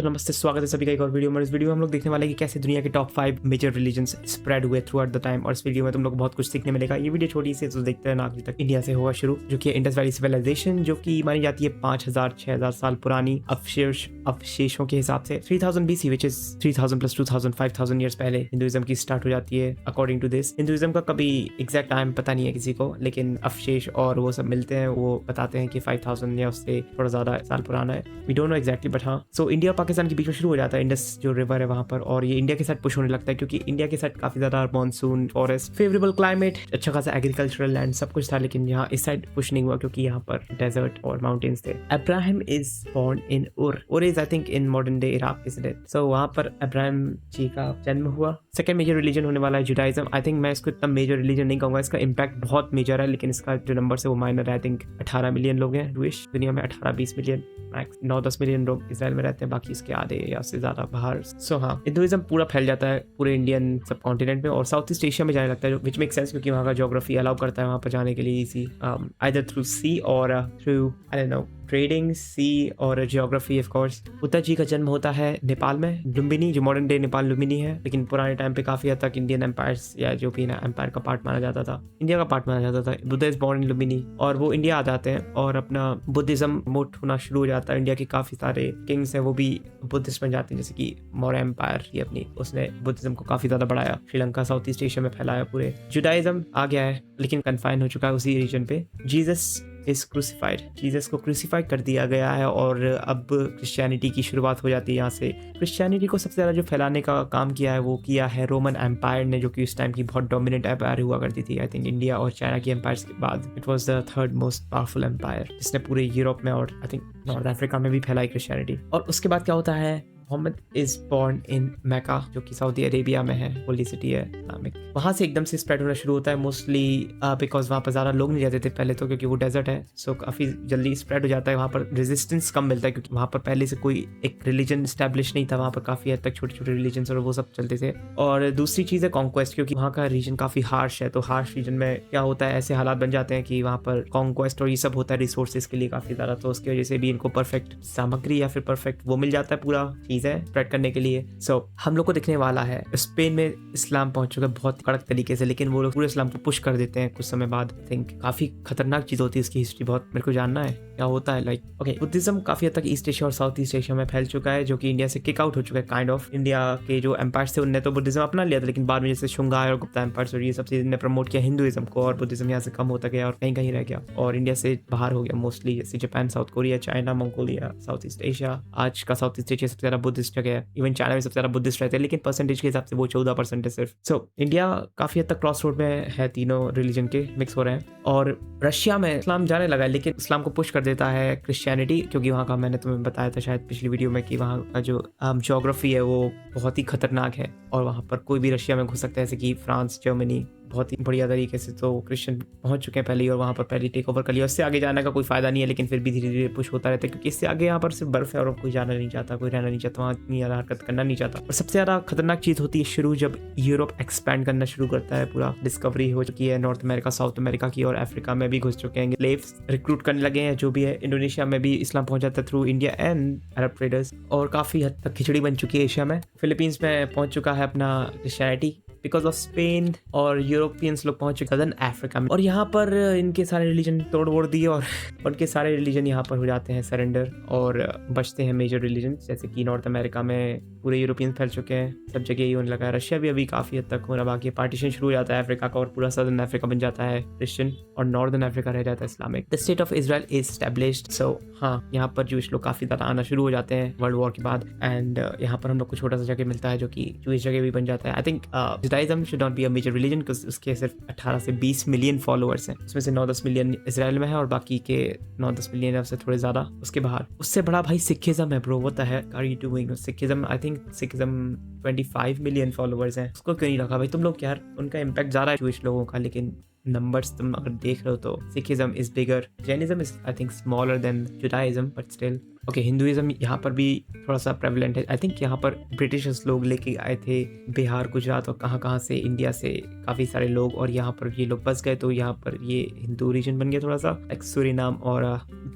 तो नमस्ते, स्वागत है सभी का एक और वीडियो में। इस वीडियो में हम लोग देखने वाले हैं कि कैसे दुनिया के टॉप 5 मेजर रिलीजन्स स्प्रेड हुए थ्रू आउट द टाइम। और इस वीडियो में तुम लोग को बहुत कुछ सीखने मिलेगा। ये वीडियो छोटी सी तो देखते रहना आखिर तक। इंडिया से होगा शुरू, जो कि इंडस वैली सिविलाइजेशन, जो कि मानी जाती है 5000-6000 साल पुरानी अवशेषों के हिसाब से 3000 BC, which is 3000 plus 2000 5000 years पहले हिंदुइज्म की स्टार्ट हो जाती है। अकॉर्डिंग टू दिस, हिंदुइज्म का कभी एग्जैक्ट टाइम पता नहीं है किसी को, लेकिन अवशेष और वो सब मिलते हैं, वो बताते हैं कि 5000 या उससे थोड़ा ज्यादा साल पुराना है। We don't know exactly, but हाँ। सो इंडिया पाकिस्तान के बीच में शुरू हो जाता है इंडस जो रिवर है वहां पर, और ये इंडिया के साथ पुश होने लगता है क्योंकि इंडिया के साथ काफी ज्यादा मानसून, फॉरेस्ट, फेवरेबल क्लाइमेट, अच्छा खासा एग्रीकल्चरल लैंड सब कुछ था। लेकिन यहाँ इस साइड पुश नहीं हुआ क्योंकि यहाँ पर डेजर्ट और माउंटेन्स थे। Abraham is born in Ur is I think in modern day Iraq, is it? So वहां पर अब्राहम जी का जन्म हुआ। सेकंड मेजर रिलीजन होने वाला है जुडाइज्म। आई थिंक मैं इसको इतना मेजर रिलीजन नहीं कहूंगा, इसका इम्पैक्ट बहुत मेजर है, लेकिन इसका जो नंबर है वो माइनर है। आई थिंक 18 मिलियन लोग हैं जूइश दुनिया में, 18-20 मिलियन मैक्स, 9-10 मिलियन लोग इसराइल में रहते हैं, बाकी इसके आधे या उससे ज्यादा बाहर। सो हाँ, हिंदुइज्म पूरा फैल जाता है पूरे इंडियन सब कॉन्टिनेंट में और साउथ ईस्ट एशिया में जाने लगता है, विच मेक सेंस क्योंकि वहाँ का ज्योग्राफी अलाउ करता है वहाँ पर जाने के लिए easy, either through sea or through I don't know trading, sea or geography of course. Buddha ji का जन्म होता है नेपाल में, लुम्बिनी, जो मॉडर्न डे नेपाल लुम्बिनी है, लेकिन पुराने टाइम पे काफी हद तक इंडियन एम्पायर्स या जो भी ना एम्पायर का पार्ट माना जाता था, इंडिया का पार्ट माना जाता था। Buddha is born in Lumbini और वो इंडिया आ जाते हैं और अपना बुद्धिज्म प्रमोट होना शुरू हो जाता है। इंडिया के काफी सारे किंग्स हैं वो भी बुद्धिस्ट बन जाते हैं, जैसे कि मौर्य एम्पायर ही अपनी, उसने बुद्धिज्म को काफी ज्यादा बढ़ाया, श्रीलंका साउथ ईस्ट एशिया में फैलाया पूरे। जुडाइज्म आ गया है लेकिन कन्फाइन हो चुका है उसी रीजन पे। जीसस इज क्रूसिफाइड, जीसस को क्रूसिफाइड कर दिया गया है और अब क्रिश्चियनिटी की शुरुआत हो जाती है यहाँ से। क्रिश्चियनिटी को सबसे ज़्यादा जो फैलाने का काम किया है वो किया है रोमन एम्पायर ने, जो कि उस टाइम की बहुत डोमिनेंट एम्पायर हुआ करती थी। आई थिंक इंडिया और चाइना की एम्पायर्स के बाद it was the third most powerful empire, जिसने पूरे यूरोप में और आई थिंक नॉर्थ अफ्रीका में भी फैलाई क्रिश्चियनिटी। और उसके बाद क्या होता है, मोहम्मद इज बॉर्न इन मैका, जो कि सऊदी अरेबिया में है, होली सिटी है इस्लामिक। वहाँ से एकदम से स्प्रेड होना शुरू होता है, मोस्टली बिकॉज वहाँ पर ज़्यादा लोग नहीं रहते थे पहले तो, क्योंकि वो डेजर्ट है। सो काफ़ी जल्दी स्प्रेड हो जाता है। वहाँ पर रेजिस्टेंस कम मिलता है क्योंकि वहाँ पर पहले से कोई एक रिलीजन स्टैब्लिश नहीं था, वहाँ पर काफ़ी हद तक छोटे छोटे रिलीजन और वो सब चलते थे। और दूसरी चीज़ है कॉन्क्वेस्ट, क्योंकि वहाँ का रीजन काफ़ी हार्श है, तो हार्श रीजन में क्या होता है, ऐसे हालात बन जाते हैं कि वहाँ पर कॉन्क्वेस्ट और ये सब होता है रिसोर्सेज के लिए काफ़ी ज़्यादा, तो उसकी वजह से भी इनको परफेक्ट सामग्री या फिर परफेक्ट वो मिल जाता है, पूरा चीज़ है स्प्रेड करने के लिए। सो हम लोग को दिखने वाला है स्पेन में इस्लाम पहुंच चुका है बहुत कड़क तरीके से, लेकिन वो लोग पूरे इस्लाम को पुश कर देते हैं कुछ समय बाद। आई थिंक काफी खतरनाक चीज होती है, इसकी हिस्ट्री बहुत मेरे को जानना है क्या होता है। लाइक ओके, बुद्धिज्म काफी हद तक ईस्ट एशिया और साउथ ईस्ट एशिया में फैल चुका है, जो कि इंडिया से किक आउट हो चुका है काइंड ऑफ। इंडिया के जो एम्पायर्स थे उनने तो बुद्धिज्म अपना लिया था, लेकिन बाद में जैसे शुंगाई और गुप्ता एम्पायर्स और ये सब चीज ने प्रमोट किया हिंदुइज्म को, और बुद्धिज्म यहाँ से कम होता गया और कहीं कहीं रह गया और इंडिया से बाहर हो गया मोस्टली, जैसे Japan, south Korea, China, Mongolia, south east Asia. आज का साउथ ईस्ट एशिया सबसे ज्यादा बुद्धिस्ट जगह है, इवन चाइना में सबसे ज्यादा बुद्धिस्ट रहते हैं, लेकिन परसेंटेज के हिसाब से वो 14% है सिर्फ। सो इंडिया काफी हद तक क्रॉस रोड में है, तीनों रिलीजन के मिक्स हो रहे हैं। और रशिया में इस्लाम जाने लगा है, लेकिन इस्लाम को पुश कर देता है क्रिश्चियनिटी, क्योंकि वहाँ का मैंने तुम्हें बताया था शायद पिछली वीडियो में कि वहाँ का जो ज्योग्राफी है वो बहुत ही खतरनाक है और वहाँ पर कोई भी रशिया में घुस सकता है, जैसे कि फ्रांस, जर्मनी, बहुत ही बढ़िया तरीके से तो क्रिश्चियन पहुंच चुके हैं पहले ही और वहाँ पर पहले टेक ओवर कर लिया। उससे आगे जाने का कोई फायदा नहीं है, लेकिन फिर भी धीरे धीरे पुश होता रहता है, क्योंकि इससे आगे यहाँ पर सिर्फ बर्फ है और कोई जाना नहीं चाहता, कोई रहना नहीं चाहता, वहाँ इतनी ज़्यादा हरकत करना नहीं चाहता। और सबसे ज़्यादा खतरनाक चीज़ होती है शुरू जब यूरोप एक्सपैंड करना शुरू करता है, पूरा डिस्कवरी हो चुकी है नॉर्थ अमेरिका, साउथ अमेरिका की, और अफ्रीका में भी घुस चुके हैं, स्लेव्स रिक्रूट करने लगे हैं, जो भी है। इंडोनेशिया में भी इस्लाम पहुंच जाता है through India and Arab traders, और काफ़ी हद तक खिचड़ी बन चुकी है एशिया में। फिलीपींस में पहुंच चुका है अपना क्रिश्चियनिटी बिकॉज ऑफ स्पेन, और यूरोपियंस लोग पहुंच चुके सदर्न अफ्रीका में, और यहाँ पर इनके सारे रिलीजन तोड़ वोड़ दिए और उनके सारे रिलीजन यहाँ पर हो जाते हैं सरेंडर, और बचते हैं मेजर रिलीजन, जैसे कि नॉर्थ अमेरिका में पूरे यूरोपियंस फैल चुके हैं, सब जगह ही होने लगा है। रशिया भी अभी काफ़ी हद तक होना बाकी है, पार्टीशन शुरू हो जाता है अफ्रीका का और पूरा सदर्न अफ्रीका बन जाता है क्रिश्चियन और नॉर्दर्न अफ्रीका रह जाता है Islamic. The state of Israel is established. So हाँ, यहाँ पर जूइश लोग काफ़ी ज़्यादा आना शुरू हो जाते हैं वर्ल्ड वॉर के बाद, एंड यहाँ पर हम लोग को छोटा सा जगह मिलता है जो कि जूइश जगह भी बन जाता है। I think Judaism should not be a major religion because उसके सिर्फ 18 से 20 मिलियन फॉलोअर्स हैं, उसमें से 9-10 मिलियन इजराइल में है और बाकी के 9-10 मिलियन से थोड़े ज़्यादा उसके बाहर। उससे बड़ा भाई सिखिज्म है bro, what the heck are you doing? Sikhism, I think Sikhism 25 million followers हैं, उसको क्यों नहीं रखा भाई तुम लोग? यार उनका इम्पैक्ट ज़्यादा है जूइश लोगों का, लेकिन नंबर्स तुम अगर देख रहे हो तो Sikhism is bigger, Jainism is I think smaller than Judaism, but still okay, Hinduism यहाँ पर भी थोड़ा सा प्रेवलेंट है। आई थिंक यहाँ पर ब्रिटिशर्स लोग लेके आए थे बिहार, गुजरात और कहाँ से, इंडिया से काफ़ी सारे लोग, और यहाँ पर ये लोग बस गए तो यहाँ पर ये हिंदू रीजन बन गया थोड़ा सा, लाइक सूरीनाम और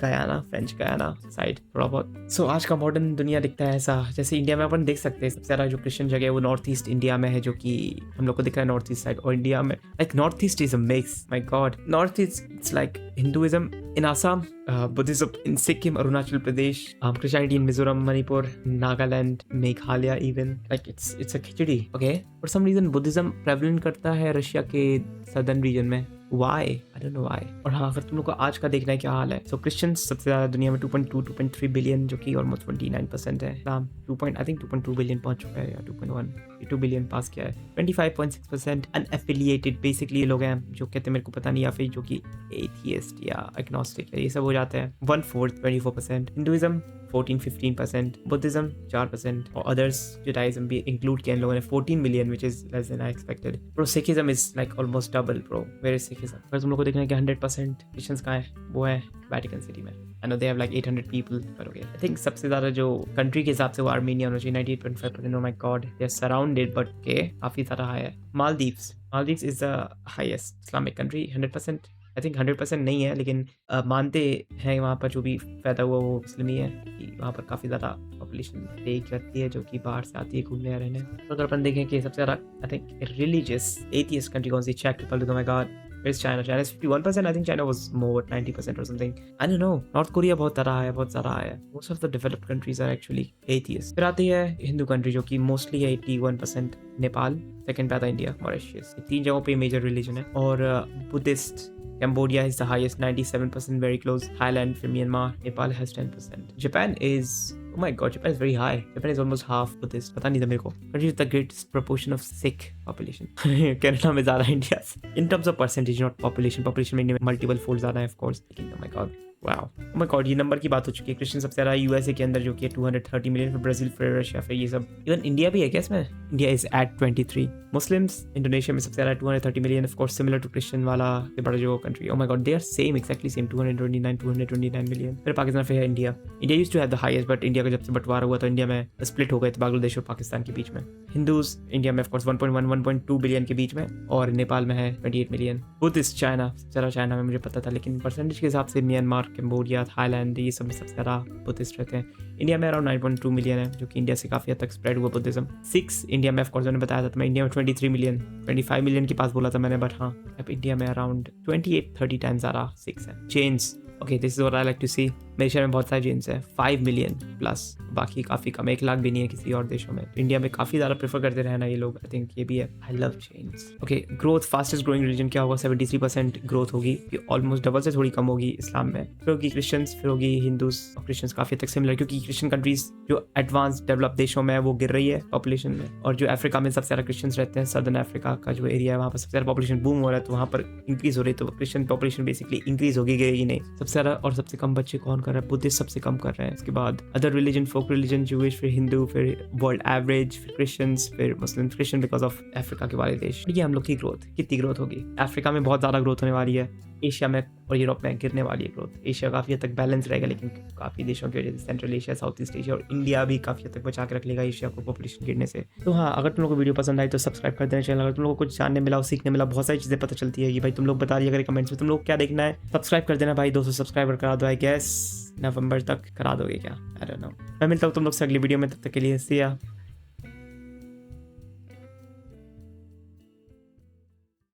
गयाना, फ्रेंच गयाना साइड थोड़ा बहुत। सो आज का मॉडर्न दुनिया दिखता है ऐसा जैसे इंडिया में अपन देख सकते हैं। सबसे ज़्यादा जो क्रिश्चियन जगह है वो नॉर्थ ईस्ट इंडिया में है, जो कि हम लोग को दिख रहा है नॉर्थ ईस्ट साइड। और इंडिया में like north east is a mix, my God, north east it's like Hinduism in Assam, Buddhism in Sikkim, Arunachal Pradesh, Christianity in Mizoram, Manipur, Nagaland, Meghalaya even. Like it's a khichdi. Okay, for some reason Buddhism prevalent करता है Russia के southern region में. Why? I don't know why. और हाँ, अगर तुम लोग को आज का देखना है क्या हाल है, so Christians सबसे ज़्यादा दुनिया में 2.3 बिलियन, जो कि ऑलमोस्ट 29% है। इस्लाम 2.2 बिलियन पहुंच चुका है, या 2 बिलियन पास किया है। 25.6% अनएफिलिएटेड बेसिकली ये लोग हैं जो कहते हैं मेरे को पता नहीं, या फिर जो कि एथियस्ट या एग्नोस्टिक है, ये सब हो जाते हैं। 1/4 24%। हिंदुइज्म 14-15%, बुद्धिज्म 4%, और अदर्स जुडाइज्म भी इंक्लूड किया इन लोगों ने 14 million, which is less than I expected. Bro Sikhism is like almost double bro, where is Sikhism? अगर तुम लोग को देखना है कि 100% क्रिश्चियंस कहाँ है, वो है वेटिकन सिटी में। I know they have like 800 people, पर ओके, आई थिंक सबसे ज़्यादा जो कंट्री के हिसाब से वो आर्मेनिया होना चाहिए, 98.5%। Oh my god, they are surrounded, but okay, काफ़ी सारा हाई है। Maldives is the highest Islamic country, 100%। I think 100% नहीं है, लेकिन मानते हैं वहाँ पर जो भी पैदा हुआ वो मुस्लिम ही है, कि वहाँ पर काफ़ी ज़्यादा पॉपुलेशन देख जाती है जो कि बाहर से आती है घूमने या रहने। तो अगर अपन देखें कि सबसे ज़्यादा I think religious atheist country कौन सी, चेक Republic, oh my god, Where's China? China is 51%. I think China was more 90% or something. I don't know. North Korea बहुत सारा है। Most of the developed countries are actually atheists. फिर आती है Hindu country जो कि मोस्टली है 81%, नेपाल, सेकंड पे आता है इंडिया, मॉरिशस। तीन जगहों पे मेजर रिलीजन है। और Buddhist Cambodia is the highest, 97%, very close. Thailand, फिर Myanmar, Nepal has 10%. Japan is, oh my god, Japan is very high. Japan is almost half Buddhist. पता नहीं था मेरे को. Country with the greatest proportion of Sikh population. Canada में ज़्यादा है India से. In terms of percentage, not population. Population में इंडिया में multiple fold ज़्यादा है, of course. लेकिन oh my god. Wow, oh my God, ये नंबर की बात हो चुकी है। क्रिश्चियन सबसे ज़्यादा यूएसए के अंदर जो कि 230 मिलियन, फिर ब्राज़ील, फिर रशिया, फिर ये सब। इवन इंडिया भी है क्या इसमें? India is at 23। Muslims Indonesia में सबसे ज़्यादा 230 million, of course similar to Christian वाला ये बड़ा जो country. Oh my god, they are same, exactly same, 229 million. फिर पाकिस्तान, फिर है India. India used to have the highest, but India का जब से बंटवारा हुआ तो इंडिया में स्प्लिट हो गए थे बांग्लादेश और पाकिस्तान के बीच में। हिंदूज इंडिया में ऑफ कोर्स 1.2 बिलियन के बीच में, और नेपाल में है 28 मिलियन। बुद्धिस्ट चाइना, सबसे ज़्यादा चाइना में मुझे पता था, लेकिन परसेंटेज के हिसाब से म्यांमार, कैम्बोडिया, थाईलैंड, ये सब में सबसे ज़्यादा बुद्धिस्ट रहते हैं। इंडिया में अराउंड 9.2 मिलियन है, जो कि इंडिया से काफ़ी हद तक स्प्रेड हुआ बुद्धिज्म। 6 इंडिया में, ऑफ कोर्स मैंने बताया था, तो मैं इंडिया में 23 मिलियन, 25 मिलियन के पास बोला था मैंने, बट हाँ, अब इंडिया में अराउंड 28-30 टाइम्स ज़्यादा 6 है। Jains, okay, this is what I like to see. मेरे शहर में बहुत सारे जैन्स है, 5 मिलियन प्लस, बाकी काफ़ी कम, 1 लाख भी नहीं है किसी और देशों में। इंडिया में काफ़ी ज़्यादा प्रेफर करते रहना ये लोग, आई थिंक ये भी है। I love Jains. Okay, growth, fastest growing region क्या होगा? 73% ग्रोथ होगी, ऑलमोस्ट डबल से थोड़ी कम होगी इस्लाम में। फिर होगी क्रिश्चियंस, फिर होगी हिंदूज और क्रिश्चियंस काफ़ी तक सिमिलर, क्योंकि क्रिश्चियन कंट्रीज जो एडवांस डेवलप देशों में है वो गिर रही है पॉपुलेशन में, और जो अफ्रीका में सबसे ज़्यादा क्रिश्चियंस रहते हैं, सदर्न अफ्रीका का जो एरिया है वहाँ पर सबसे ज़्यादा पॉपुलेशन बूम हो रहा है, तो वहाँ पर इंक्रीज हो रही है, तो क्रिश्चियन पॉपुलेशन बेसिकली इंक्रीज होगी, गिरेगी नहीं। सबसे ज़्यादा और सबसे कम बच्चे कौन कर रहा है? बुद्धिस्ट सबसे कम कर रहे हैं। इसके बाद अदर रिलीजन, फोक रिलीजन, जूइश, फिर हिंदू, फिर वर्ल्ड एवरेज, फिर क्रिश्चियंस, फिर मुस्लिम। क्रिश्चियन बिकॉज ऑफ अफ्रीका के वाले देश। ये हम लोग की ग्रोथ, कितनी ग्रोथ होगी? अफ्रीका में बहुत ज़्यादा ग्रोथ होने वाली है, एशिया में और यूरोप में गिरने वाली है ग्रोथ। एशिया काफ़ी हद तक बैलेंस रहेगा, लेकिन काफ़ी देशों की वजह से central Asia, south east Asia और इंडिया भी काफ़ी हद तक बचा के रख लेगा एशिया को पॉपुलेशन गिरने से। तो हाँ, अगर तुम लोग को वीडियो पसंद आई तो सब्सक्राइब कर देना चैनल। अगर तुम लोग को कुछ जानने मिला और सीखने मिला, बहुत सारी चीज़ें पता चलती है कि भाई तुम लोग बता दिया कमेंट्स में तुम लोग क्या देखना है। सब्सक्राइब कर देना भाई, 200 सब्सक्राइबर करा दो, आई गेस नवंबर तक करा दोगे क्या? आई डोंट नो। मैं मिलता हूँ तुम लोग से अगली वीडियो में, तब तक के लिए सी या।